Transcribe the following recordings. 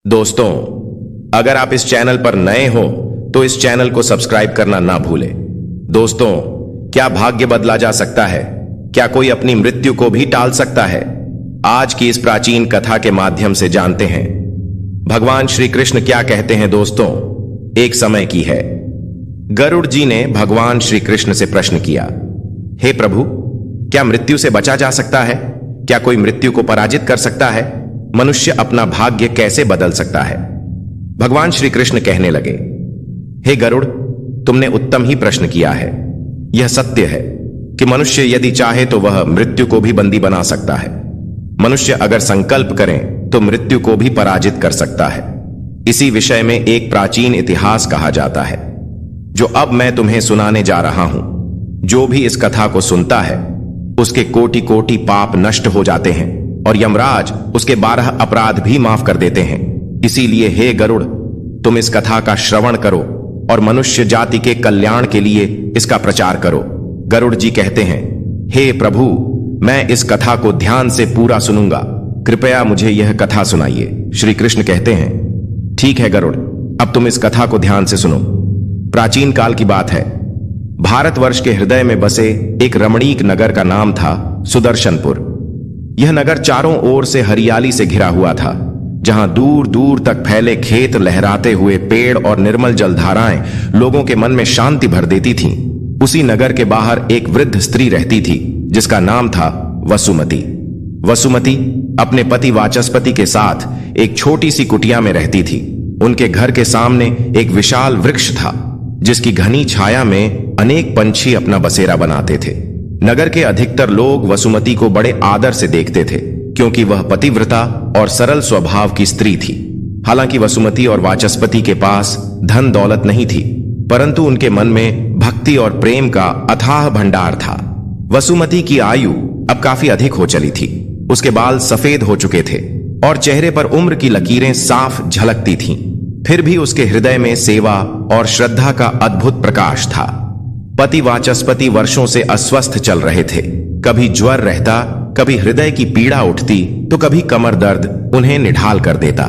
दोस्तों, अगर आप इस चैनल पर नए हो तो इस चैनल को सब्सक्राइब करना ना भूलें। दोस्तों, क्या भाग्य बदला जा सकता है? क्या कोई अपनी मृत्यु को भी टाल सकता है? आज की इस प्राचीन कथा के माध्यम से जानते हैं भगवान श्री कृष्ण क्या कहते हैं। दोस्तों, एक समय की है, गरुड़ जी ने भगवान श्री कृष्ण से प्रश्न किया, हे प्रभु, क्या मृत्यु से बचा जा सकता है? क्या कोई मृत्यु को पराजित कर सकता है? मनुष्य अपना भाग्य कैसे बदल सकता है? भगवान श्री कृष्ण कहने लगे, हे गरुड़, तुमने उत्तम ही प्रश्न किया है। यह सत्य है कि मनुष्य यदि चाहे तो वह मृत्यु को भी बंदी बना सकता है। मनुष्य अगर संकल्प करें तो मृत्यु को भी पराजित कर सकता है। इसी विषय में एक प्राचीन इतिहास कहा जाता है, जो अब मैं तुम्हें सुनाने जा रहा हूं। जो भी इस कथा को सुनता है उसके कोटि कोटि पाप नष्ट हो जाते हैं और यमराज उसके 12 अपराध भी माफ कर देते हैं। इसीलिए हे गरुड़, तुम इस कथा का श्रवण करो और मनुष्य जाति के कल्याण के लिए इसका प्रचार करो। गरुड़ जी कहते हैं, हे प्रभु, मैं इस कथा को ध्यान से पूरा सुनूंगा, कृपया मुझे यह कथा सुनाइए। श्री कृष्ण कहते हैं, ठीक है गरुड़, अब तुम इस कथा को ध्यान से सुनो। प्राचीन काल की बात है। भारतवर्ष के हृदय में बसे एक रमणीक नगर का नाम था सुदर्शनपुर। यह नगर चारों ओर से हरियाली से घिरा हुआ था, जहां दूर दूर तक फैले खेत, लहराते हुए पेड़ और निर्मल जलधाराएं लोगों के मन में शांति भर देती थीं। उसी नगर के बाहर एक वृद्ध स्त्री रहती थी, जिसका नाम था वसुमती। वसुमती अपने पति वाचस्पति के साथ एक छोटी सी कुटिया में रहती थी। उनके घर के सामने एक विशाल वृक्ष था, जिसकी घनी छाया में अनेक पंछी अपना बसेरा बनाते थे। नगर के अधिकतर लोग वसुमती को बड़े आदर से देखते थे, क्योंकि वह पतिव्रता और सरल स्वभाव की स्त्री थी। हालांकि वसुमती और वाचस्पति के पास धन दौलत नहीं थी, परंतु उनके मन में भक्ति और प्रेम का अथाह भंडार था। वसुमती की आयु अब काफी अधिक हो चली थी। उसके बाल सफेद हो चुके थे और चेहरे पर उम्र की लकीरें साफ झलकती थीं। फिर भी उसके हृदय में सेवा और श्रद्धा का अद्भुत प्रकाश था। पति वाचस्पति वर्षों से अस्वस्थ चल रहे थे। कभी ज्वर रहता, कभी हृदय की पीड़ा उठती, तो कभी कमर दर्द उन्हें निढाल कर देता।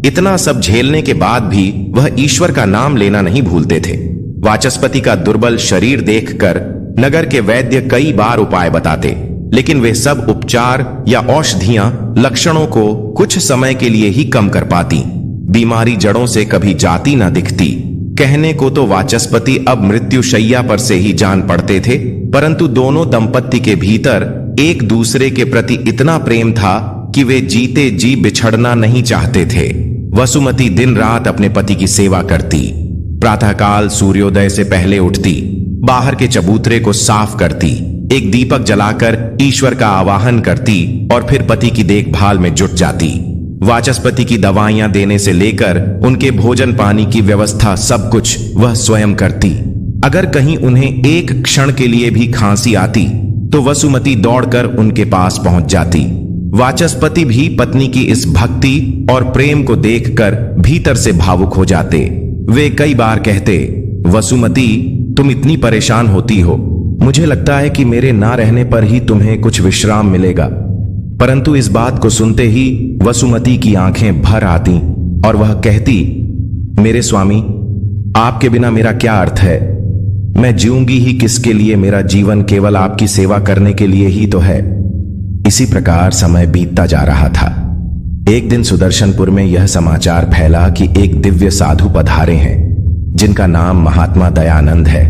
इतना सब झेलने के बाद भी वह ईश्वर का नाम लेना नहीं भूलते थे। वाचस्पति का दुर्बल शरीर देखकर नगर के वैद्य कई बार उपाय बताते, लेकिन वे सब उपचार या औषधियां लक्षणों को कुछ समय के लिए ही कम कर पाती। बीमारी जड़ों से कभी जाती ना दिखती। कहने को तो वाचस्पति अब मृत्यु शैया पर से ही जान पड़ते थे, परंतु दोनों दंपत्ति के भीतर एक दूसरे के प्रति इतना प्रेम था कि वे जीते जी बिछड़ना नहीं चाहते थे। वसुमती दिन रात अपने पति की सेवा करती। प्रातःकाल सूर्योदय से पहले उठती, बाहर के चबूतरे को साफ करती, एक दीपक जलाकर ईश्वर का आवाहन करती और फिर पति की देखभाल में जुट जाती। वाचस्पति की दवाइयां देने से लेकर उनके भोजन पानी की व्यवस्था सब कुछ वह स्वयं करती। अगर कहीं उन्हें एक क्षण के लिए भी खांसी आती तो वसुमती दौड़कर उनके पास पहुंच जाती। वाचस्पति भी पत्नी की इस भक्ति और प्रेम को देखकर भीतर से भावुक हो जाते। वे कई बार कहते, वसुमती, तुम इतनी परेशान होती हो, मुझे लगता है कि मेरे ना रहने पर ही तुम्हें कुछ विश्राम मिलेगा। परंतु इस बात को सुनते ही वसुमती की आंखें भर आती और वह कहती, मेरे स्वामी, आपके बिना मेरा क्या अर्थ है? मैं जीऊंगी ही किसके लिए? मेरा जीवन केवल आपकी सेवा करने के लिए ही तो है। इसी प्रकार समय बीतता जा रहा था। एक दिन सुदर्शनपुर में यह समाचार फैला कि एक दिव्य साधु पधारे हैं, जिनका नाम महात्मा दयानंद है।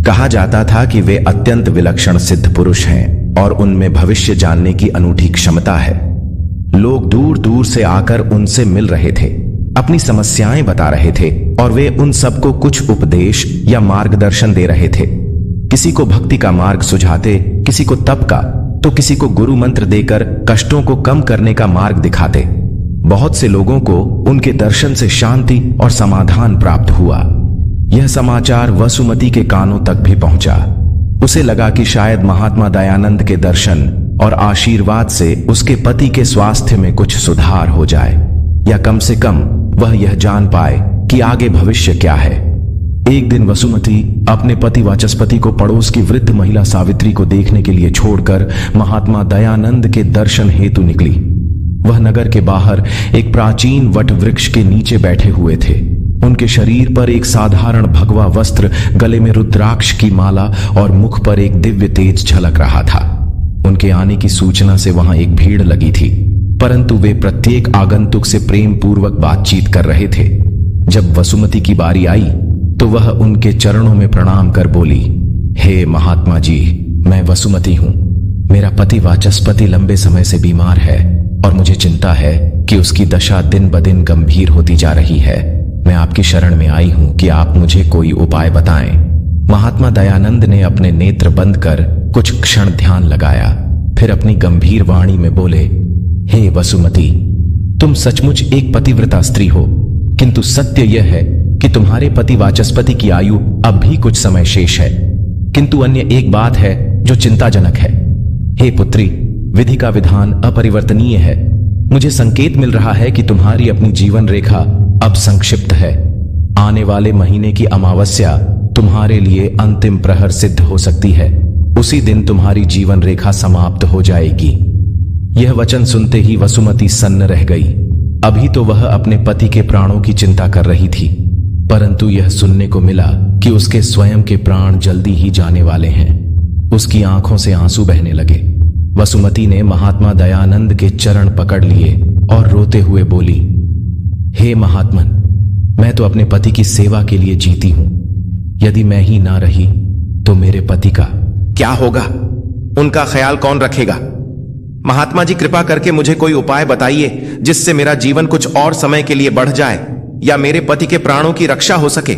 कहा जाता था कि वे अत्यंत विलक्षण सिद्ध पुरुष हैं और उनमें भविष्य जानने की अनूठी क्षमता है। लोग दूर दूर से आकर उनसे मिल रहे थे, अपनी समस्याएं बता रहे थे और वे उन सबको कुछ उपदेश या मार्गदर्शन दे रहे थे। किसी को भक्ति का मार्ग सुझाते, किसी को तप का, तो किसी को गुरु मंत्र देकर कष्टों को कम करने का मार्ग दिखाते। बहुत से लोगों को उनके दर्शन से शांति और समाधान प्राप्त हुआ। यह समाचार वसुमती के कानों तक भी पहुंचा। उसे लगा कि शायद महात्मा दयानंद के दर्शन और आशीर्वाद से उसके पति के स्वास्थ्य में कुछ सुधार हो जाए, या कम से कम वह यह जान पाए कि आगे भविष्य क्या है। एक दिन वसुमती अपने पति वाचस्पति को पड़ोस की वृद्ध महिला सावित्री को देखने के लिए छोड़कर महात्मा दयानंद के दर्शन हेतु निकली। वह नगर के बाहर एक प्राचीन वट वृक्ष के नीचे बैठे हुए थे। उनके शरीर पर एक साधारण भगवा वस्त्र, गले में रुद्राक्ष की माला और मुख पर एक दिव्य तेज झलक रहा था। उनके आने की सूचना से वहां एक भीड़ लगी थी, परंतु वे प्रत्येक आगंतुक से प्रेम पूर्वक बातचीत कर रहे थे। जब वसुमती की बारी आई तो वह उनके चरणों में प्रणाम कर बोली, हे महात्मा जी, मैं वसुमती हूं। मेरा पति वाचस्पति लंबे समय से बीमार है और मुझे चिंता है कि उसकी दशा दिन ब दिन गंभीर होती जा रही है। मैं आपकी शरण में आई हूं कि आप मुझे कोई उपाय बताएं। महात्मा दयानंद ने अपने नेत्र बंद कर कुछ क्षण ध्यान लगाया, फिर अपनी गंभीर वाणी में बोले, हे वसुमती, तुम सचमुच एक पतिव्रता स्त्री हो, किंतु सत्य यह है कि तुम्हारे पति वाचस्पति की आयु अब भी कुछ समय शेष है। किंतु अन्य एक बात है जो चिंताजनक है। हे पुत्री, विधि का विधान अपरिवर्तनीय है। मुझे संकेत मिल रहा है कि तुम्हारी अपनी जीवन रेखा अब संक्षिप्त है। आने वाले महीने की अमावस्या तुम्हारे लिए अंतिम प्रहर सिद्ध हो सकती है। उसी दिन तुम्हारी जीवन रेखा समाप्त हो जाएगी। यह वचन सुनते ही वसुमती सन्न रह गई। अभी तो वह अपने पति के प्राणों की चिंता कर रही थी, परंतु यह सुनने को मिला कि उसके स्वयं के प्राण जल्दी ही जाने वाले हैं। उसकी आंखों से आंसू बहने लगे। वसुमती ने महात्मा दयानंद के चरण पकड़ लिए और रोते हुए बोली, हे महात्मन, मैं तो अपने पति की सेवा के लिए जीती हूं। यदि मैं ही ना रही तो मेरे पति का क्या होगा? उनका ख्याल कौन रखेगा? महात्मा जी, कृपा करके मुझे कोई उपाय बताइए जिससे मेरा जीवन कुछ और समय के लिए बढ़ जाए या मेरे पति के प्राणों की रक्षा हो सके।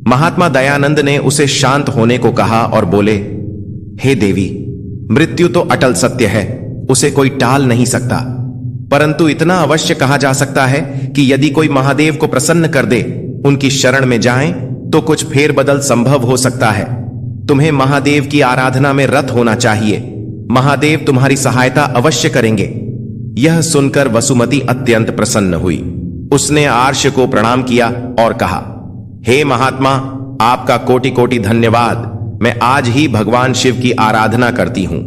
महात्मा दयानंद ने उसे शांत होने को कहा और बोले, हे देवी, मृत्यु तो अटल सत्य है, उसे कोई टाल नहीं सकता, परंतु इतना अवश्य कहा जा सकता है कि यदि कोई महादेव को प्रसन्न कर दे, उनकी शरण में जाएं, तो कुछ फेरबदल संभव हो सकता है। तुम्हें महादेव की आराधना में रत होना चाहिए। महादेव तुम्हारी सहायता अवश्य करेंगे। यह सुनकर वसुमती अत्यंत प्रसन्न हुई। उसने आर्ष को प्रणाम किया और कहा, हे महात्मा, आपका कोटि कोटि धन्यवाद। मैं आज ही भगवान शिव की आराधना करती हूं।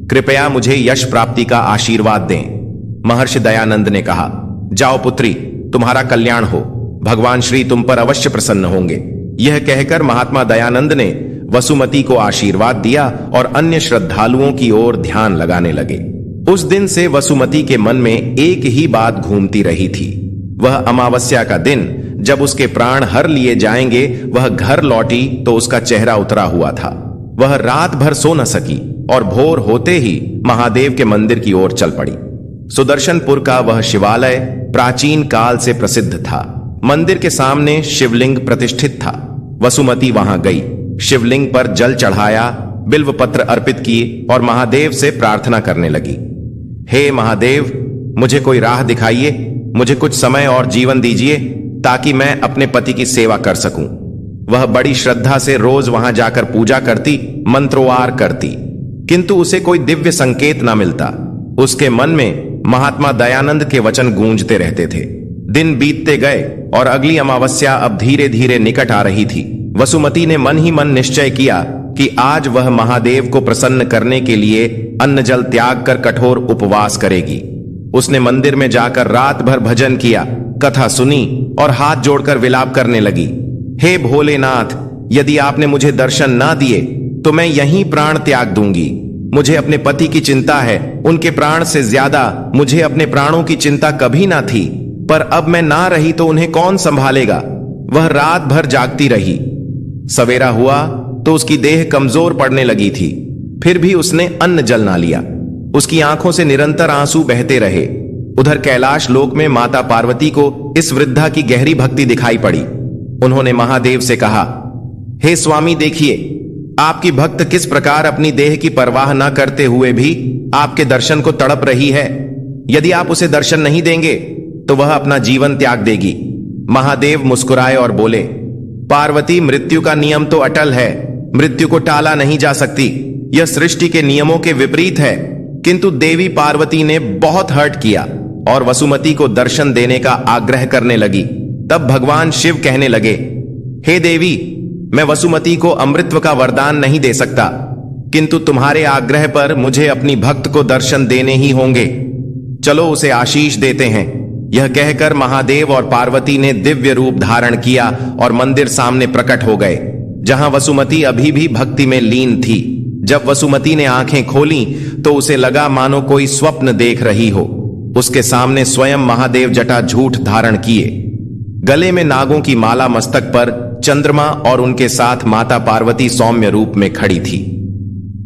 कृपया मुझे यश प्राप्ति का आशीर्वाद दें। महर्षि दयानंद ने कहा, जाओ पुत्री, तुम्हारा कल्याण हो। भगवान श्री तुम पर अवश्य प्रसन्न होंगे। यह कहकर महात्मा दयानंद ने वसुमती को आशीर्वाद दिया और अन्य श्रद्धालुओं की ओर ध्यान लगाने लगे। उस दिन से वसुमती के मन में एक ही बात घूमती रही थी। वह अमावस्या का दिन जब उसके प्राण हर लिए जाएंगे, वह घर लौटी तो उसका चेहरा उतरा हुआ था। वह रात भर सो न सकी और भोर होते ही महादेव के मंदिर की ओर चल पड़ी। सुदर्शनपुर का वह शिवालय प्राचीन काल से प्रसिद्ध था। मंदिर के सामने शिवलिंग प्रतिष्ठित था। वसुमती वहां गई, शिवलिंग पर जल चढ़ाया, बिल्व पत्र अर्पित किए और महादेव से प्रार्थना करने लगी। हे महादेव, मुझे कोई राह दिखाइए, मुझे कुछ समय और जीवन दीजिए ताकि मैं अपने पति की सेवा कर सकूं। वह बड़ी श्रद्धा से रोज वहां जाकर पूजा करती, मंत्रोवार करती, किंतु उसे कोई दिव्य संकेत न मिलता। उसके मन में महात्मा दयानंद के वचन गूंजते रहते थे। दिन बीतते गए और अगली अमावस्या अब धीरे धीरे निकट आ रही थी। वसुमती ने मन ही मन निश्चय किया कि आज वह महादेव को प्रसन्न करने के लिए अन्न जल त्याग कर कठोर उपवास करेगी। उसने मंदिर में जाकर रात भर भजन किया, कथा सुनी और हाथ जोड़कर विलाप करने लगी। हे भोलेनाथ, यदि आपने मुझे दर्शन ना दिए तो मैं यहीं प्राण त्याग दूंगी। मुझे अपने पति की चिंता है, उनके प्राण से ज्यादा मुझे अपने प्राणों की चिंता कभी ना थी, पर अब मैं ना रही तो उन्हें कौन संभालेगा। वह रात भर जागती रही। सवेरा हुआ तो उसकी देह कमजोर पड़ने लगी थी, फिर भी उसने अन्न जल ना लिया। उसकी आंखों से निरंतर आंसू बहते रहे। उधर कैलाश लोक में माता पार्वती को इस वृद्धा की गहरी भक्ति दिखाई पड़ी। उन्होंने महादेव से कहा, हे स्वामी, देखिए आपकी भक्त किस प्रकार अपनी देह की परवाह न करते हुए भी आपके दर्शन को तड़प रही है। यदि आप उसे दर्शन नहीं देंगे तो वह अपना जीवन त्याग देगी। महादेव मुस्कुराए और बोले, पार्वती, मृत्यु का नियम तो अटल है, मृत्यु को टाला नहीं जा सकती। यह सृष्टि के नियमों के विपरीत है। किंतु देवी पार्वती ने बहुत हर्ट किया और वसुमती को दर्शन देने का आग्रह करने लगी। तब भगवान शिव कहने लगे, हे देवी, मैं वसुमती को अमृतत्व का वरदान नहीं दे सकता, किंतु तुम्हारे आग्रह पर मुझे अपनी भक्त को दर्शन देने ही होंगे। चलो उसे आशीष देते हैं। यह कहकर महादेव और पार्वती ने दिव्य रूप धारण किया और मंदिर सामने प्रकट हो गए, जहां वसुमती अभी भी भक्ति में लीन थी। जब वसुमती ने आंखें खोली तो उसे लगा मानो कोई स्वप्न देख रही हो। उसके सामने स्वयं महादेव जटा झूठ धारण किए, गले में नागों की माला, मस्तक पर चंद्रमा और उनके साथ माता पार्वती सौम्य रूप में खड़ी थी।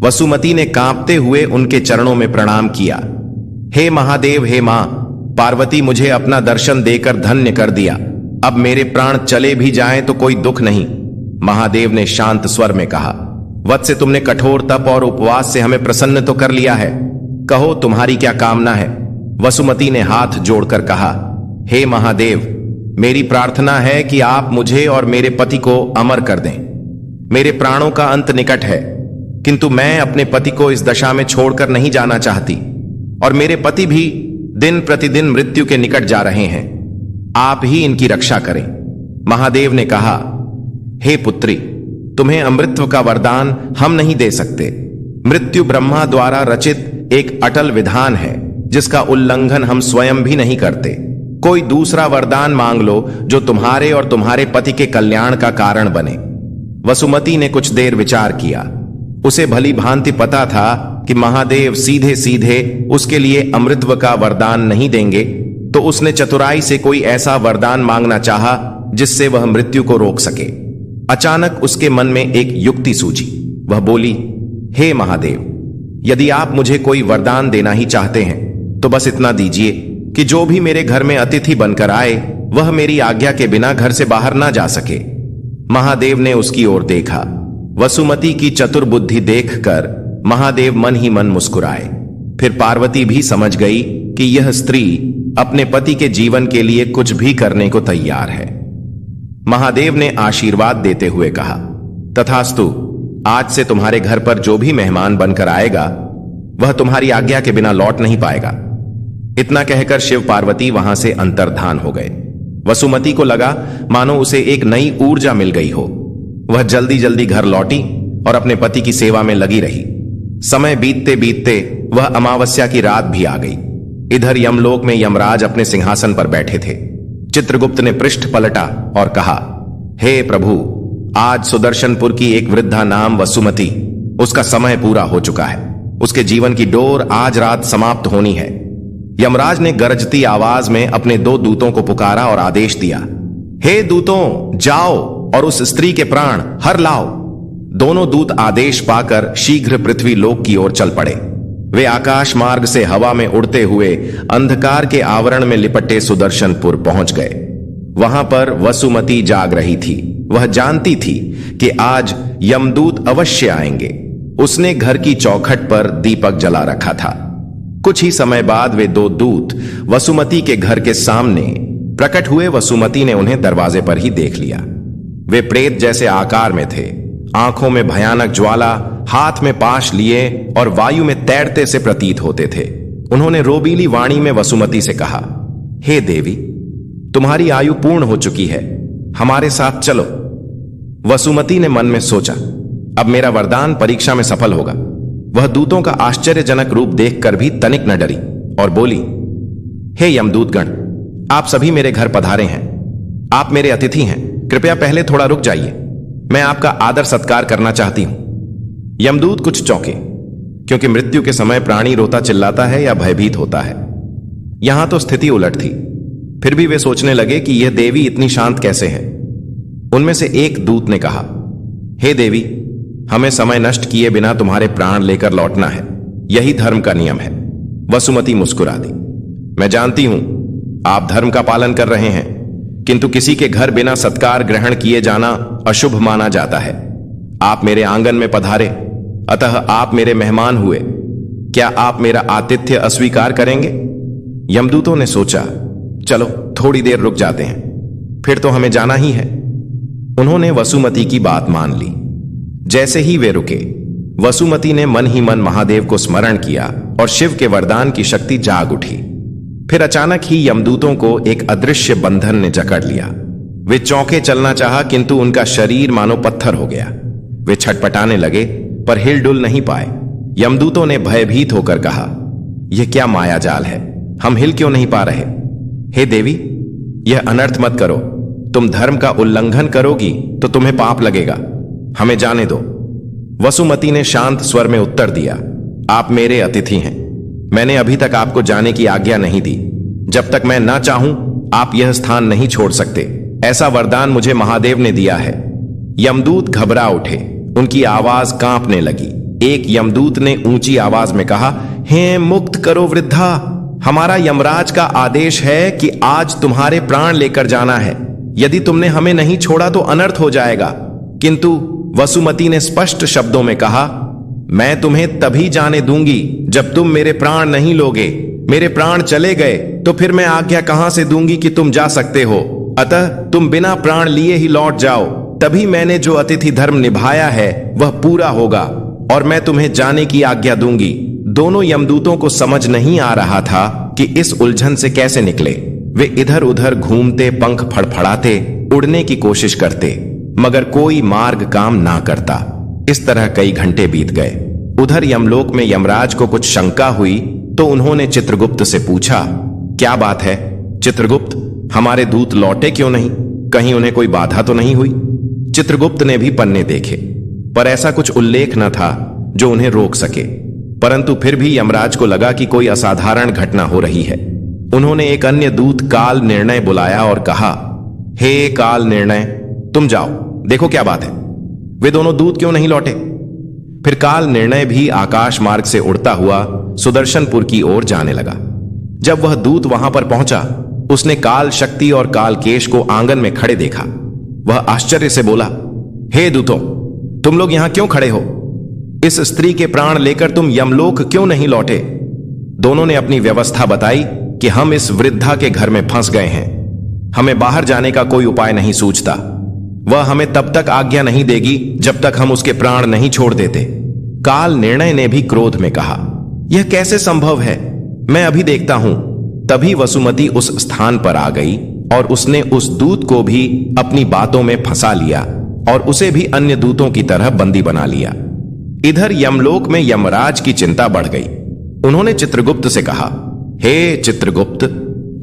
वसुमती ने कांपते हुए उनके चरणों में प्रणाम किया। हे महादेव, हे मां पार्वती, मुझे अपना दर्शन देकर धन्य कर दिया। अब मेरे प्राण चले भी जाएं तो कोई दुख नहीं। महादेव ने शांत स्वर में कहा, वत्स, तुमने कठोर तप और उपवास से हमें प्रसन्न तो कर लिया है। कहो तुम्हारी क्या कामना है। वसुमती ने हाथ जोड़कर कहा, हे महादेव, मेरी प्रार्थना है कि आप मुझे और मेरे पति को अमर कर दें। मेरे प्राणों का अंत निकट है, किंतु मैं अपने पति को इस दशा में छोड़कर नहीं जाना चाहती, और मेरे पति भी दिन प्रतिदिन मृत्यु के निकट जा रहे हैं। आप ही इनकी रक्षा करें। महादेव ने कहा, हे पुत्री, तुम्हें अमृतत्व का वरदान हम नहीं दे सकते। मृत्यु ब्रह्मा द्वारा रचित एक अटल विधान है, जिसका उल्लंघन हम स्वयं भी नहीं करते। कोई दूसरा वरदान मांग लो जो तुम्हारे और तुम्हारे पति के कल्याण का कारण बने। वसुमती ने कुछ देर विचार किया। उसे भली भांति पता था कि महादेव सीधे सीधे उसके लिए अमृतत्व का वरदान नहीं देंगे, तो उसने चतुराई से कोई ऐसा वरदान मांगना चाहा जिससे वह मृत्यु को रोक सके। अचानक उसके मन में एक युक्ति सूझी। वह बोली, हे महादेव, यदि आप मुझे कोई वरदान देना ही चाहते हैं तो बस इतना दीजिए कि जो भी मेरे घर में अतिथि बनकर आए वह मेरी आज्ञा के बिना घर से बाहर ना जा सके। महादेव ने उसकी ओर देखा। वसुमती की चतुर बुद्धि देखकर महादेव मन ही मन मुस्कुराए। फिर पार्वती भी समझ गई कि यह स्त्री अपने पति के जीवन के लिए कुछ भी करने को तैयार है। महादेव ने आशीर्वाद देते हुए कहा, तथास्तु, आज से तुम्हारे घर पर जो भी मेहमान बनकर आएगा वह तुम्हारी आज्ञा के बिना लौट नहीं पाएगा। इतना कहकर शिव पार्वती वहां से अंतर्धान हो गए। वसुमती को लगा मानो उसे एक नई ऊर्जा मिल गई हो। वह जल्दी जल्दी घर लौटी और अपने पति की सेवा में लगी रही। समय बीतते बीतते वह अमावस्या की रात भी आ गई। इधर यमलोक में यमराज अपने सिंहासन पर बैठे थे। चित्रगुप्त ने पृष्ठ पलटा और कहा, हे प्रभु, आज सुदर्शनपुर की एक वृद्धा नाम वसुमती, उसका समय पूरा हो चुका है। उसके जीवन की डोर आज रात समाप्त होनी है। यमराज ने गरजती आवाज में अपने 2 दूतों को पुकारा और आदेश दिया, हे दूतों, जाओ और उस स्त्री के प्राण हर लाओ। दोनों दूत आदेश पाकर शीघ्र पृथ्वी लोक की ओर चल पड़े। वे आकाश मार्ग से हवा में उड़ते हुए अंधकार के आवरण में लिपटे सुदर्शनपुर पहुंच गए। वहां पर वसुमती जाग रही थी। वह जानती थी कि आज यमदूत अवश्य आएंगे। उसने घर की चौखट पर दीपक जला रखा था। कुछ ही समय बाद वे 2 दूत वसुमती के घर के सामने प्रकट हुए। वसुमती ने उन्हें दरवाजे पर ही देख लिया। वे प्रेत जैसे आकार में थे, आंखों में भयानक ज्वाला, हाथ में पाश लिए और वायु में तैरते से प्रतीत होते थे। उन्होंने रोबीली वाणी में वसुमती से कहा, हे देवी, तुम्हारी आयु पूर्ण हो चुकी है, हमारे साथ चलो। वसुमती ने मन में सोचा, अब मेरा वरदान परीक्षा में सफल होगा। वह दूतों का आश्चर्यजनक रूप देखकर भी तनिक न डरी और बोली, हे यमदूतगण, आप सभी मेरे घर पधारे हैं। आप मेरे अतिथि हैं, कृपया पहले थोड़ा रुक जाइए। मैं आपका आदर सत्कार करना चाहती हूं। यमदूत कुछ चौंके, क्योंकि मृत्यु के समय प्राणी रोता चिल्लाता है या भयभीत होता है। यहां तो स्थिति उलट थी। फिर भी वे सोचने लगे कि यह देवी इतनी शांत कैसे है। उनमें से एक दूत ने कहा, हे देवी, हमें समय नष्ट किए बिना तुम्हारे प्राण लेकर लौटना है। यही धर्म का नियम है। वसुमती मुस्कुरा दी। मैं जानती हूं आप धर्म का पालन कर रहे हैं, किंतु किसी के घर बिना सत्कार ग्रहण किए जाना अशुभ माना जाता है। आप मेरे आंगन में पधारे, अतः आप मेरे मेहमान हुए। क्या आप मेरा आतिथ्य अस्वीकार करेंगे? यमदूतों ने सोचा, चलो थोड़ी देर रुक जाते हैं, फिर तो हमें जाना ही है। उन्होंने वसुमती की बात मान ली। जैसे ही वे रुके, वसुमती ने मन ही मन महादेव को स्मरण किया और शिव के वरदान की शक्ति जाग उठी। फिर अचानक ही यमदूतों को एक अदृश्य बंधन ने जकड़ लिया। वे चौंके चलना चाहा, किंतु उनका शरीर मानो पत्थर हो गया। वे छटपटाने लगे पर हिलडुल नहीं पाए। यमदूतों ने भयभीत होकर कहा, यह क्या मायाजाल है? हम हिल क्यों नहीं पा रहे? हे देवी, यह अनर्थ मत करो। तुम धर्म का उल्लंघन करोगी तो तुम्हें पाप लगेगा। हमें जाने दो। वसुमती ने शांत स्वर में उत्तर दिया, आप मेरे अतिथि हैं। मैंने अभी तक आपको जाने की आज्ञा नहीं दी। जब तक मैं ना चाहूं, आप यह स्थान नहीं छोड़ सकते। ऐसा वरदान मुझे महादेव ने दिया है। यमदूत घबरा उठे, उनकी आवाज कांपने लगी। एक यमदूत ने ऊंची आवाज में कहा, हे मुक्त करो वृद्धा, हमारा यमराज का आदेश है कि आज तुम्हारे प्राण लेकर जाना है। यदि तुमने हमें नहीं छोड़ा तो अनर्थ हो जाएगा। किंतु वसुमती ने स्पष्ट शब्दों में कहा, मैं तुम्हें तभी जाने दूंगी जब तुम मेरे प्राण नहीं लोगे। मेरे प्राण चले गए तो फिर मैं आज्ञा कहां से दूंगी कि तुम जा सकते हो? अतः तुम बिना प्राण लिए ही लौट जाओ, तभी मैंने जो अतिथि धर्म निभाया है वह पूरा होगा और मैं तुम्हें जाने की आज्ञा दूंगी। दोनों यमदूतों को समझ नहीं आ रहा था कि इस उलझन से कैसे निकले। वे इधर उधर घूमते, पंख फड़फड़ाते, उड़ने की कोशिश करते, मगर कोई मार्ग काम ना करता। इस तरह कई घंटे बीत गए। उधर यमलोक में यमराज को कुछ शंका हुई तो उन्होंने चित्रगुप्त से पूछा, क्या बात है चित्रगुप्त, हमारे दूत लौटे क्यों नहीं? कहीं उन्हें कोई बाधा तो नहीं हुई? चित्रगुप्त ने भी पन्ने देखे, पर ऐसा कुछ उल्लेख न था जो उन्हें रोक सके। परंतु फिर भी यमराज को लगा कि कोई असाधारण घटना हो रही है। उन्होंने एक अन्य दूत काल निर्णय बुलाया और कहा, हे काल निर्णय, तुम जाओ, देखो क्या बात है। वे दोनों दूत क्यों नहीं लौटे? फिर काल निर्णय भी आकाश मार्ग से उड़ता हुआ सुदर्शनपुर की ओर जाने लगा। जब वह दूत वहां पर पहुंचा, उसने काल शक्ति और काल केश को आंगन में खड़े देखा। वह आश्चर्य से बोला, हे दूतों, तुम लोग यहां क्यों खड़े हो? इस स्त्री के प्राण लेकर तुम यमलोक क्यों नहीं लौटे? दोनों ने अपनी व्यवस्था बताई कि हम इस वृद्धा के घर में फंस गए हैं, हमें बाहर जाने का कोई उपाय नहीं सूझता। वह हमें तब तक आज्ञा नहीं देगी जब तक हम उसके प्राण नहीं छोड़ देते। काल निर्णय ने भी क्रोध में कहा, यह कैसे संभव है? मैं अभी देखता हूं। तभी वसुमती उस स्थान पर आ गई और उसने उस दूत को भी अपनी बातों में फंसा लिया और उसे भी अन्य दूतों की तरह बंदी बना लिया। इधर यमलोक में यमराज की चिंता बढ़ गई। उन्होंने चित्रगुप्त से कहा, हे चित्रगुप्त,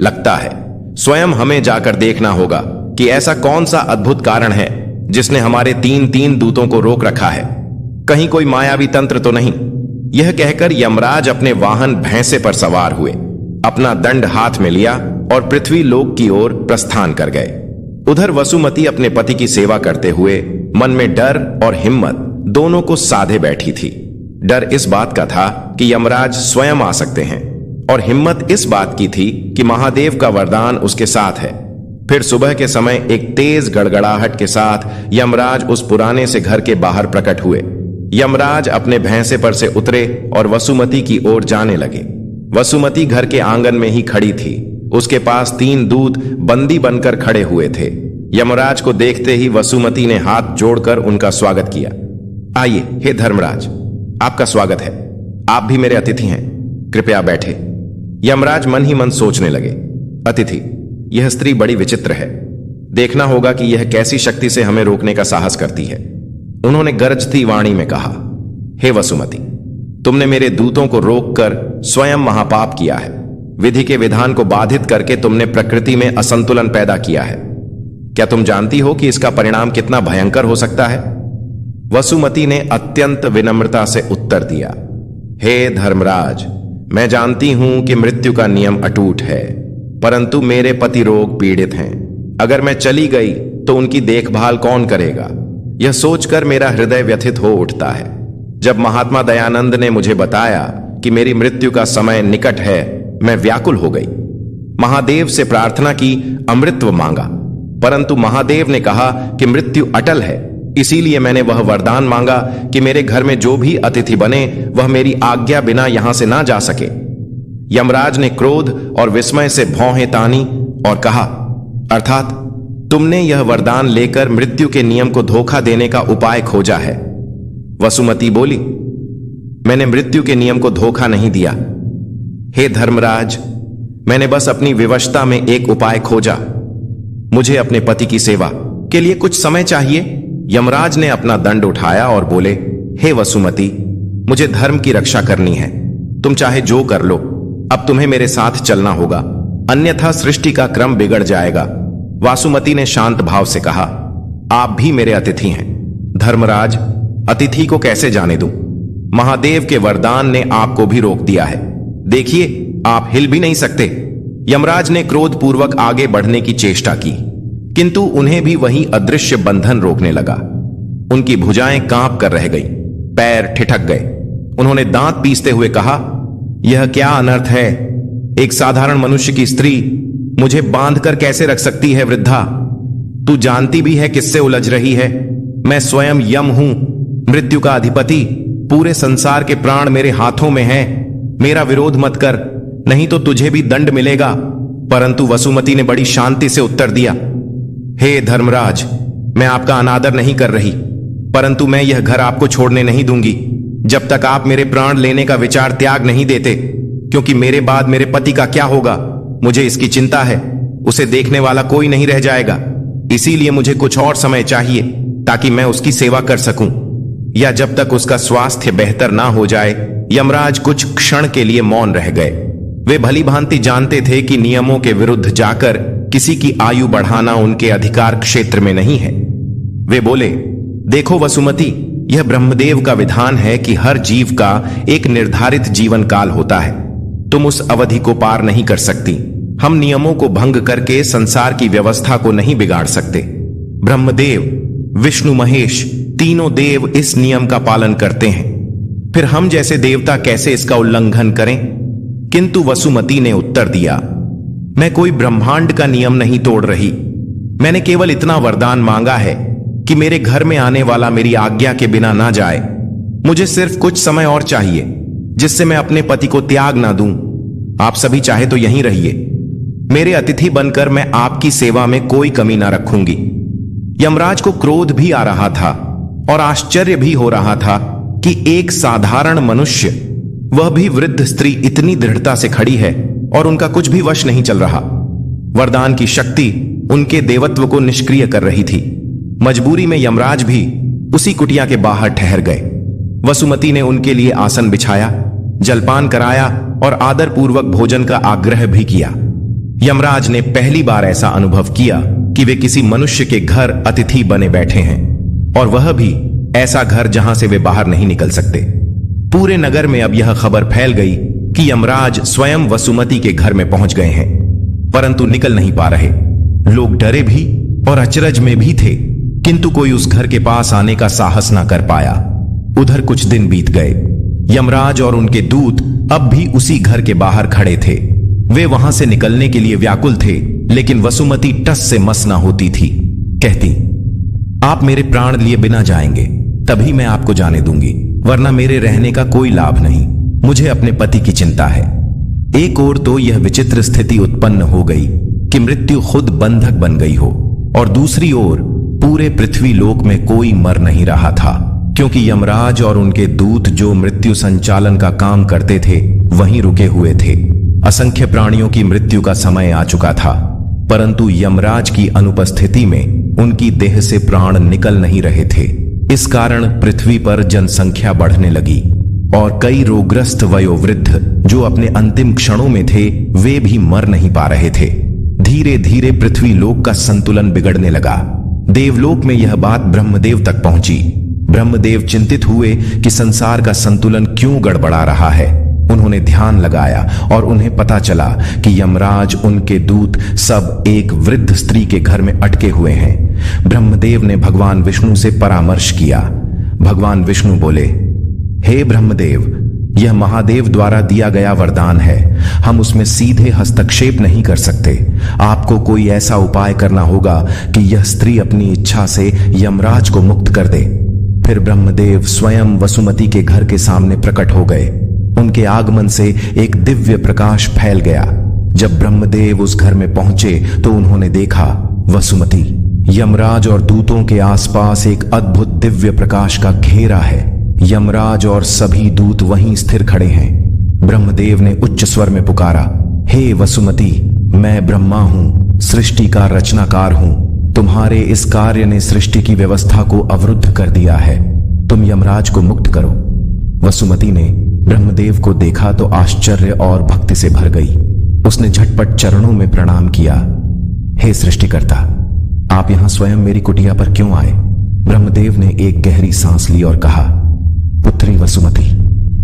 लगता है स्वयं हमें जाकर देखना होगा कि ऐसा कौन सा अद्भुत कारण है जिसने हमारे तीन दूतों को रोक रखा है। कहीं कोई मायावी तंत्र तो नहीं? यह कहकर यमराज अपने वाहन भैंसे पर सवार हुए, अपना दंड हाथ में लिया और पृथ्वी लोक की ओर प्रस्थान कर गए। उधर वसुमती अपने पति की सेवा करते हुए मन में डर और हिम्मत दोनों को साधे बैठी थी। डर इस बात का था कि यमराज स्वयं आ सकते हैं और हिम्मत इस बात की थी कि महादेव का वरदान उसके साथ है। फिर सुबह के समय एक तेज गड़गड़ाहट के साथ यमराज उस पुराने से घर के बाहर प्रकट हुए। यमराज अपने भैंसे पर से उतरे और वसुमती की ओर जाने लगे। वसुमती घर के आंगन में ही खड़ी थी। उसके पास 3 दूत बंदी बनकर खड़े हुए थे। यमराज को देखते ही वसुमती ने हाथ जोड़कर उनका स्वागत किया। आइए हे धर्मराज, आपका स्वागत है। आप भी मेरे अतिथि हैं, कृपया बैठे। यमराज मन ही मन सोचने लगे, अतिथि, यह स्त्री बड़ी विचित्र है। देखना होगा कि यह कैसी शक्ति से हमें रोकने का साहस करती है। उन्होंने गरजती वाणी में कहा, हे वसुमती, तुमने मेरे दूतों को रोककर स्वयं महापाप किया है। विधि के विधान को बाधित करके तुमने प्रकृति में असंतुलन पैदा किया है। क्या तुम जानती हो कि इसका परिणाम कितना भयंकर हो सकता है? वसुमती ने अत्यंत विनम्रता से उत्तर दिया, हे धर्मराज, मैं जानती हूं कि मृत्यु का नियम अटूट है, परंतु मेरे पति रोग पीड़ित हैं। अगर मैं चली गई तो उनकी देखभाल कौन करेगा? यह सोचकर मेरा हृदय व्यथित हो उठता है। जब महात्मा दयानंद ने मुझे बताया कि मेरी मृत्यु का समय निकट है, मैं व्याकुल हो गई। महादेव से प्रार्थना की, अमृतत्व मांगा, परंतु महादेव ने कहा कि मृत्यु अटल है। इसीलिए मैंने वह वरदान मांगा कि मेरे घर में जो भी अतिथि बने वह मेरी आज्ञा बिना यहां से ना जा सके। यमराज ने क्रोध और विस्मय से भौहें तानी और कहा, अर्थात तुमने यह वरदान लेकर मृत्यु के नियम को धोखा देने का उपाय खोजा है। वसुमती बोली, मैंने मृत्यु के नियम को धोखा नहीं दिया। हे धर्मराज, मैंने बस अपनी विवशता में एक उपाय खोजा। मुझे अपने पति की सेवा के लिए कुछ समय चाहिए। यमराज ने अपना दंड उठाया और बोले, हे वसुमती, मुझे धर्म की रक्षा करनी है। तुम चाहे जो कर लो, अब तुम्हें मेरे साथ चलना होगा, अन्यथा सृष्टि का क्रम बिगड़ जाएगा। वासुमती ने शांत भाव से कहा, आप भी मेरे अतिथि हैं। धर्मराज, अतिथि को कैसे जाने दूं? महादेव के वरदान ने आपको भी रोक दिया है। देखिए, आप हिल भी नहीं सकते। यमराज ने क्रोधपूर्वक आगे बढ़ने की चेष्टा की, किंतु उन्हें भी वही अदृश्य बंधन रोकने लगा। उनकी भुजाएं कांप कर रह गई, पैर ठिठक गए। उन्होंने दांत पीसते हुए कहा, यह क्या अनर्थ है? एक साधारण मनुष्य की स्त्री मुझे बांध कर कैसे रख सकती है? वृद्धा, तू जानती भी है किससे उलझ रही है? मैं स्वयं यम हूं, मृत्यु का अधिपति। पूरे संसार के प्राण मेरे हाथों में हैं। मेरा विरोध मत कर, नहीं तो तुझे भी दंड मिलेगा। परंतु वसुमती ने बड़ी शांति से उत्तर दिया, हे धर्मराज, मैं आपका अनादर नहीं कर रही, परंतु मैं यह घर आपको छोड़ने नहीं दूंगी जब तक आप मेरे प्राण लेने का विचार त्याग नहीं देते, क्योंकि मेरे बाद मेरे पति का क्या होगा, मुझे इसकी चिंता है। उसे देखने वाला कोई नहीं रह जाएगा। इसीलिए मुझे कुछ और समय चाहिए ताकि मैं उसकी सेवा कर सकूं, या जब तक उसका स्वास्थ्य बेहतर ना हो जाए। यमराज कुछ क्षण के लिए मौन रह गए। वे भली भांति जानते थे कि नियमों के विरुद्ध जाकर किसी की आयु बढ़ाना उनके अधिकार क्षेत्र में नहीं है। वे बोले, देखो वसुमती, यह ब्रह्मदेव का विधान है कि हर जीव का एक निर्धारित जीवन काल होता है। तुम उस अवधि को पार नहीं कर सकती। हम नियमों को भंग करके संसार की व्यवस्था को नहीं बिगाड़ सकते। ब्रह्मदेव, विष्णु, महेश, तीनों देव इस नियम का पालन करते हैं, फिर हम जैसे देवता कैसे इसका उल्लंघन करें? किंतु वसुमती ने उत्तर दिया, मैं कोई ब्रह्मांड का नियम नहीं तोड़ रही। मैंने केवल इतना वरदान मांगा है कि मेरे घर में आने वाला मेरी आज्ञा के बिना ना जाए। मुझे सिर्फ कुछ समय और चाहिए, जिससे मैं अपने पति को त्याग ना दूं। आप सभी चाहे तो यहीं रहिए। मेरे अतिथि बनकर मैं आपकी सेवा में कोई कमी ना रखूंगी। यमराज को क्रोध भी आ रहा था और आश्चर्य भी हो रहा था कि एक साधारण मनुष्य, वह भी वृद्ध स्त्री, इतनी दृढ़ता से खड़ी है और उनका कुछ भी वश नहीं चल रहा। वरदान की शक्ति उनके देवत्व को निष्क्रिय कर रही थी। मजबूरी में यमराज भी उसी कुटिया के बाहर ठहर गए। वसुमती ने उनके लिए आसन बिछाया, जलपान कराया और आदरपूर्वक भोजन का आग्रह भी किया। यमराज ने पहली बार ऐसा अनुभव किया कि वे किसी मनुष्य के घर अतिथि बने बैठे हैं, और वह भी ऐसा घर जहां से वे बाहर नहीं निकल सकते। पूरे नगर में अब यह खबर फैल गई कि यमराज स्वयं वसुमती के घर में पहुंच गए हैं, परंतु निकल नहीं पा रहे। लोग डरे भी और अचरज में भी थे, किंतु कोई उस घर के पास आने का साहस ना कर पाया। उधर कुछ दिन बीत गए। यमराज और उनके दूत अब भी उसी घर के बाहर खड़े थे। वे वहां से निकलने के लिए व्याकुल थे, लेकिन वसुमती टस से मस ना होती थी। कहती, आप मेरे प्राण लिए बिना जाएंगे तभी मैं आपको जाने दूंगी, वरना मेरे रहने का कोई लाभ नहीं। मुझे अपने पति की चिंता है। एक ओर तो यह विचित्र स्थिति उत्पन्न हो गई कि मृत्यु खुद बंधक बन गई हो, और दूसरी ओर पूरे पृथ्वी लोक में कोई मर नहीं रहा था, क्योंकि यमराज और उनके दूत जो मृत्यु संचालन का काम करते थे वहीं रुके हुए थे। असंख्य प्राणियों की मृत्यु का समय आ चुका था, परंतु यमराज की अनुपस्थिति में उनकी देह से प्राण निकल नहीं रहे थे। इस कारण पृथ्वी पर जनसंख्या बढ़ने लगी और कई रोगग्रस्त वयोवृद्ध जो अपने अंतिम क्षणों में थे वे भी मर नहीं पा रहे थे। धीरे धीरे पृथ्वी लोक का संतुलन बिगड़ने लगा। देवलोक में यह बात ब्रह्मदेव तक पहुंची। ब्रह्मदेव चिंतित हुए कि संसार का संतुलन क्यों गड़बड़ा रहा है। उन्होंने ध्यान लगाया और उन्हें पता चला कि यमराज, उनके दूत सब एक वृद्ध स्त्री के घर में अटके हुए हैं। ब्रह्मदेव ने भगवान विष्णु से परामर्श किया। भगवान विष्णु बोले, हे ब्रह्मदेव, यह महादेव द्वारा दिया गया वरदान है, हम उसमें सीधे हस्तक्षेप नहीं कर सकते। आपको कोई ऐसा उपाय करना होगा कि यह स्त्री अपनी इच्छा से यमराज को मुक्त कर दे। फिर ब्रह्मदेव स्वयं वसुमती के घर के सामने प्रकट हो गए। उनके आगमन से एक दिव्य प्रकाश फैल गया। जब ब्रह्मदेव उस घर में पहुंचे तो उन्होंने देखा वसुमती, यमराज और दूतों के आसपास एक अद्भुत दिव्य प्रकाश का घेरा है। यमराज और सभी दूत वहीं स्थिर खड़े हैं। ब्रह्मदेव ने उच्च स्वर में पुकारा, हे वसुमती, मैं ब्रह्मा हूं, सृष्टि का रचनाकार हूं। तुम्हारे इस कार्य ने सृष्टि की व्यवस्था को अवरुद्ध कर दिया है। तुम यमराज को मुक्त करो। वसुमती ने ब्रह्मदेव को देखा तो आश्चर्य और भक्ति से भर गई। उसने झटपट चरणों में प्रणाम किया। हे सृष्टिकर्ता, आप यहां स्वयं मेरी कुटिया पर क्यों आए? ब्रह्मदेव ने एक गहरी सांस ली और कहा, पुत्री वसुमती,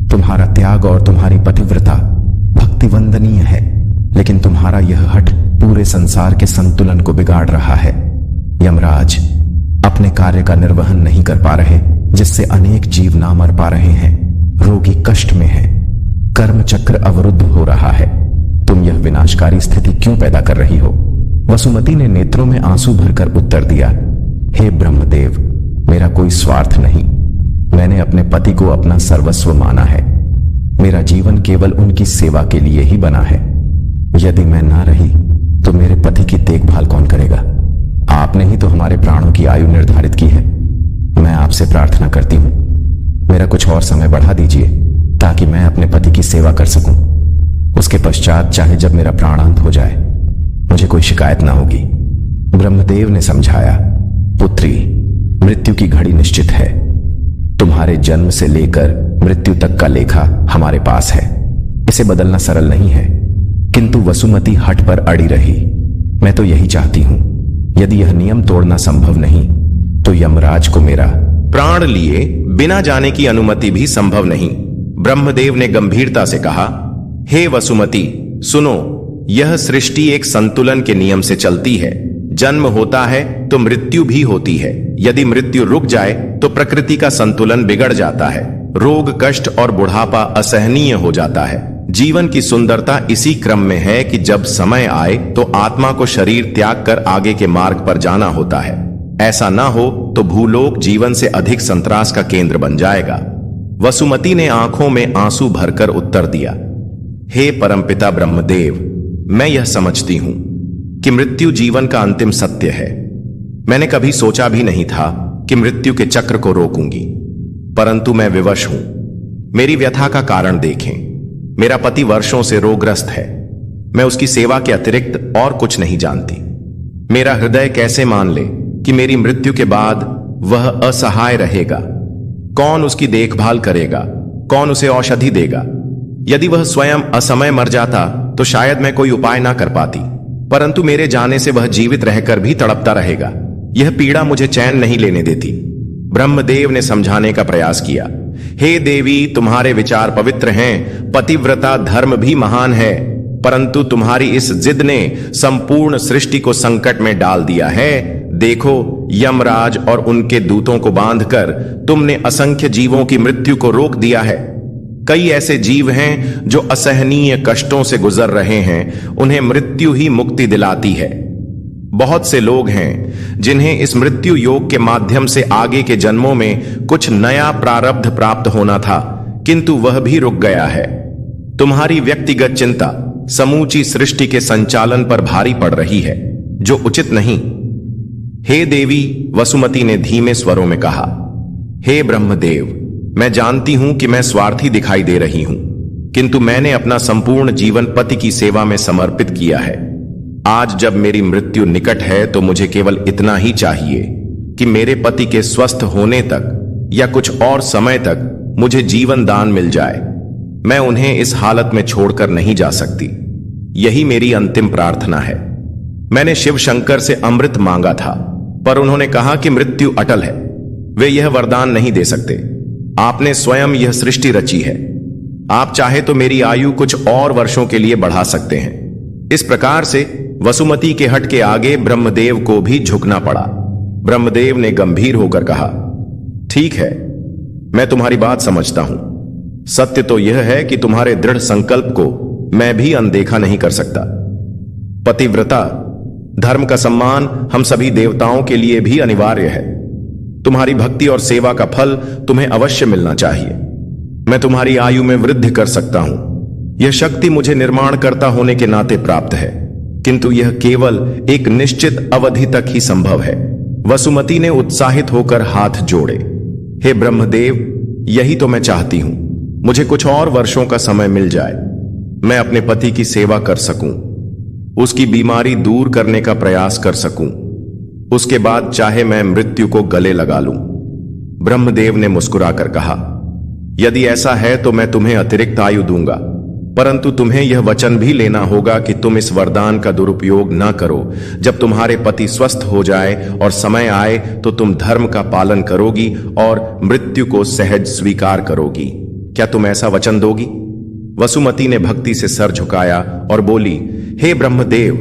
तुम्हारा त्याग और तुम्हारी पतिव्रता भक्ति वंदनीय है, लेकिन तुम्हारा यह हठ पूरे संसार के संतुलन को बिगाड़ रहा है। यमराज अपने कार्य का निर्वहन नहीं कर पा रहे, जिससे अनेक जीव ना मर पा रहे हैं। रोगी कष्ट में है, कर्म चक्र अवरुद्ध हो रहा है। तुम यह विनाशकारी स्थिति क्यों पैदा कर रही हो? वसुमती ने नेत्रों में आंसू भरकर उत्तर दिया, हे ब्रह्मदेव, मेरा कोई स्वार्थ नहीं। मैंने अपने पति को अपना सर्वस्व माना है। मेरा जीवन केवल उनकी सेवा के लिए ही बना है। यदि मैं ना रही तो मेरे पति की देखभाल कौन करेगा? आपने ही तो हमारे प्राणों की आयु निर्धारित की है। मैं आपसे प्रार्थना करती हूं, मेरा कुछ और समय बढ़ा दीजिए ताकि मैं अपने पति की सेवा कर सकूं। उसके पश्चात चाहे जब मेरा प्राणांत हो जाए, मुझे कोई शिकायत ना होगी। ब्रह्मदेव ने समझाया, पुत्री, मृत्यु की घड़ी निश्चित है। तुम्हारे जन्म से लेकर मृत्यु तक का लेखा हमारे पास है। इसे बदलना सरल नहीं है। किंतु वसुमती हठ पर अड़ी रही। मैं तो यही चाहती हूं, यदि यह नियम तोड़ना संभव नहीं तो यमराज को मेरा प्राण लिए बिना जाने की अनुमति भी संभव नहीं। ब्रह्मदेव ने गंभीरता से कहा, हे वसुमती, सुनो, यह सृष्टि एक संतुलन के नियम से चलती है। जन्म होता है तो मृत्यु भी होती है। यदि मृत्यु रुक जाए तो प्रकृति का संतुलन बिगड़ जाता है। रोग, कष्ट और बुढ़ापा असहनीय हो जाता है। जीवन की सुंदरता इसी क्रम में है कि जब समय आए तो आत्मा को शरीर त्याग कर आगे के मार्ग पर जाना होता है। ऐसा ना हो तो भूलोक जीवन से अधिक संतरास का केंद्र बन जाएगा। वसुमती ने आंखों में आंसू भरकर उत्तर दिया, हे परमपिता ब्रह्मदेव, मैं यह समझती हूं कि मृत्यु जीवन का अंतिम सत्य है। मैंने कभी सोचा भी नहीं था कि मृत्यु के चक्र को रोकूंगी, परंतु मैं विवश हूं। मेरी व्यथा का कारण देखें। मेरा पति वर्षों से रोगग्रस्त है। मैं उसकी सेवा के अतिरिक्त और कुछ नहीं जानती। मेरा हृदय कैसे मान ले कि मेरी मृत्यु के बाद वह असहाय रहेगा? कौन उसकी देखभाल करेगा? कौन उसे औषधि देगा? यदि वह स्वयं असमय मर जाता तो शायद मैं कोई उपाय ना कर पाती, परंतु मेरे जाने से वह जीवित रहकर भी तड़पता रहेगा। यह पीड़ा मुझे चैन नहीं लेने देती। ब्रह्मदेव ने समझाने का प्रयास किया, हे देवी, तुम्हारे विचार पवित्र हैं, पतिव्रता धर्म भी महान है, परंतु तुम्हारी इस जिद ने संपूर्ण सृष्टि को संकट में डाल दिया है। देखो, यमराज और उनके दूतों को बांधकर तुमने असंख्य जीवों की मृत्यु को रोक दिया है। कई ऐसे जीव हैं जो असहनीय कष्टों से गुजर रहे हैं, उन्हें मृत्यु ही मुक्ति दिलाती है। बहुत से लोग हैं जिन्हें इस मृत्यु योग के माध्यम से आगे के जन्मों में कुछ नया प्रारब्ध प्राप्त होना था, किंतु वह भी रुक गया है। तुम्हारी व्यक्तिगत चिंता समूची सृष्टि के संचालन पर भारी पड़ रही है, जो उचित नहीं। हे देवी, वसुमती ने धीमे स्वरों में कहा, हे ब्रह्मदेव, मैं जानती हूं कि मैं स्वार्थी दिखाई दे रही हूं, किंतु मैंने अपना संपूर्ण जीवन पति की सेवा में समर्पित किया है। आज जब मेरी मृत्यु निकट है तो मुझे केवल इतना ही चाहिए कि मेरे पति के स्वस्थ होने तक या कुछ और समय तक मुझे जीवन दान मिल जाए। मैं उन्हें इस हालत में छोड़कर नहीं जा सकती। यही मेरी अंतिम प्रार्थना है। मैंने शिव शंकर से अमृत मांगा था, पर उन्होंने कहा कि मृत्यु अटल है। वे यह वरदान नहीं दे सकते। आपने स्वयं यह सृष्टि रची है। आप चाहे तो मेरी आयु कुछ और वर्षों के लिए बढ़ा सकते हैं। इस प्रकार से वसुमती के हट के आगे ब्रह्मदेव को भी झुकना पड़ा। ब्रह्मदेव ने गंभीर होकर कहा, ठीक है, मैं तुम्हारी बात समझता हूं। सत्य तो यह है कि तुम्हारे दृढ़ संकल्प को मैं भी अनदेखा नहीं कर सकता। पतिव्रता, धर्म का सम्मान हम सभी देवताओं के लिए भी अनिवार्य है। तुम्हारी भक्ति और सेवा का फल तुम्हें अवश्य मिलना चाहिए। मैं तुम्हारी आयु में वृद्धि कर सकता हूं। यह शक्ति मुझे निर्माणकर्ता होने के नाते प्राप्त है, किंतु यह केवल एक निश्चित अवधि तक ही संभव है। वसुमती ने उत्साहित होकर हाथ जोड़े। हे ब्रह्मदेव, यही तो मैं चाहती हूं। मुझे कुछ और वर्षों का समय मिल जाए, मैं अपने पति की सेवा कर सकूं, उसकी बीमारी दूर करने का प्रयास कर सकूं। उसके बाद चाहे मैं मृत्यु को गले लगा लूं। ब्रह्मदेव ने मुस्कुराकर कहा, यदि ऐसा है तो मैं तुम्हें अतिरिक्त आयु दूंगा, परंतु तुम्हें यह वचन भी लेना होगा कि तुम इस वरदान का दुरुपयोग न करो। जब तुम्हारे पति स्वस्थ हो जाए और समय आए तो तुम धर्म का पालन करोगी और मृत्यु को सहज स्वीकार करोगी। क्या तुम ऐसा वचन दोगी? वसुमती ने भक्ति से सर झुकाया और बोली, हे ब्रह्मदेव,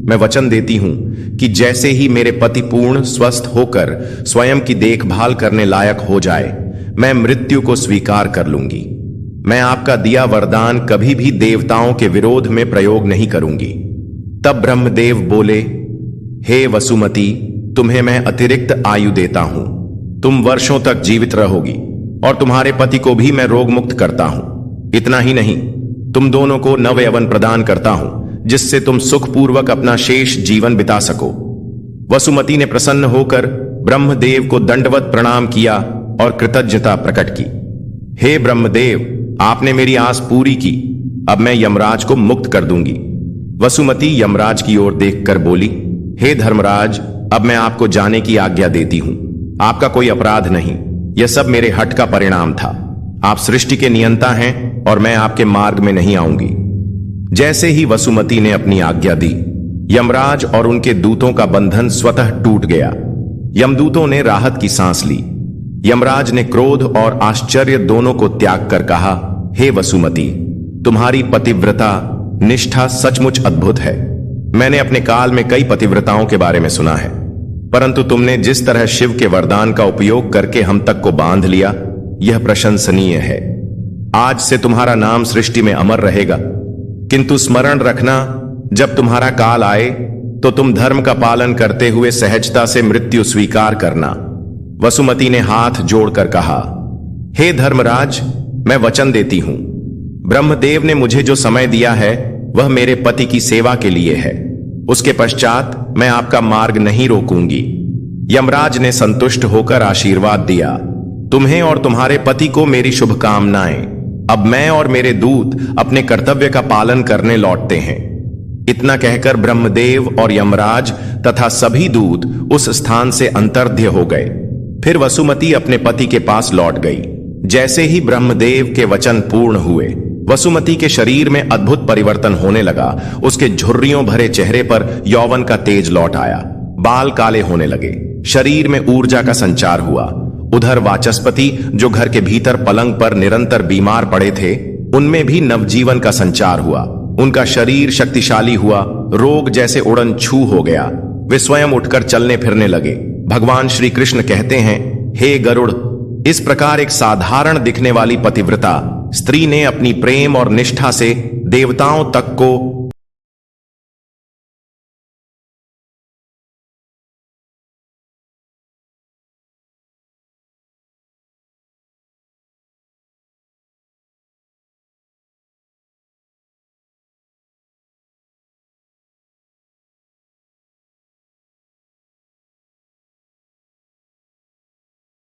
मैं वचन देती हूं कि जैसे ही मेरे पति पूर्ण स्वस्थ होकर स्वयं की देखभाल करने लायक हो जाए, मैं मृत्यु को स्वीकार कर लूंगी। मैं आपका दिया वरदान कभी भी देवताओं के विरोध में प्रयोग नहीं करूंगी। तब ब्रह्मदेव बोले, हे वसुमती, तुम्हें मैं अतिरिक्त आयु देता हूं। तुम वर्षों तक जीवित रहोगी और तुम्हारे पति को भी मैं रोग मुक्त करता हूं। इतना ही नहीं, तुम दोनों को नव यौवन प्रदान करता हूं, जिससे तुम सुखपूर्वक अपना शेष जीवन बिता सको। वसुमती ने प्रसन्न होकर ब्रह्मदेव को दंडवत प्रणाम किया और कृतज्ञता प्रकट की। हे ब्रह्मदेव, आपने मेरी आस पूरी की, अब मैं यमराज को मुक्त कर दूंगी। वसुमती यमराज की ओर देखकर बोली, हे धर्मराज, अब मैं आपको जाने की आज्ञा देती हूं। आपका कोई अपराध नहीं, यह सब मेरे हठ का परिणाम था। आप सृष्टि के नियंता हैं और मैं आपके मार्ग में नहीं आऊंगी। जैसे ही वसुमती ने अपनी आज्ञा दी, यमराज और उनके दूतों का बंधन स्वतः टूट गया। यमदूतों ने राहत की सांस ली। यमराज ने क्रोध और आश्चर्य दोनों को त्याग कर कहा, हे वसुमती, तुम्हारी पतिव्रता निष्ठा सचमुच अद्भुत है। मैंने अपने काल में कई पतिव्रताओं के बारे में सुना है, परंतु तुमने जिस तरह शिव के वरदान का उपयोग करके हम तक को बांध लिया, यह प्रशंसनीय है। आज से तुम्हारा नाम सृष्टि में अमर रहेगा। किंतु स्मरण रखना, जब तुम्हारा काल आए तो तुम धर्म का पालन करते हुए सहजता से मृत्यु स्वीकार करना। वसुमती ने हाथ जोड़कर कहा, हे धर्मराज, मैं वचन देती हूं। ब्रह्मदेव ने मुझे जो समय दिया है वह मेरे पति की सेवा के लिए है। उसके पश्चात मैं आपका मार्ग नहीं रोकूंगी। यमराज ने संतुष्ट होकर आशीर्वाद दिया, तुम्हें और तुम्हारे पति को मेरी शुभकामनाएं। अब मैं और मेरे दूत अपने कर्तव्य का पालन करने लौटते हैं। इतना कहकर ब्रह्मदेव और यमराज तथा सभी दूत उस स्थान से अंतर्ध्य हो गए। फिर वसुमती अपने पति के पास लौट गई। जैसे ही ब्रह्मदेव के वचन पूर्ण हुए, वसुमती के शरीर में अद्भुत परिवर्तन होने लगा। उसके झुर्रियों भरे चेहरे पर यौवन का तेज लौट आया। बाल काले होने लगे, शरीर में ऊर्जा का संचार हुआ। उधर वाचस्पति, जो घर के भीतर पलंग पर निरंतर बीमार पड़े थे, उनमें भी नवजीवन का संचार हुआ। उनका शरीर शक्तिशाली हुआ, रोग जैसे उड़न छू हो गया। वे स्वयं उठकर चलने फिरने लगे। भगवान श्री कृष्ण कहते हैं, हे गरुड़, इस प्रकार एक साधारण दिखने वाली पतिव्रता स्त्री ने अपनी प्रेम और निष्ठा से देवताओं तक को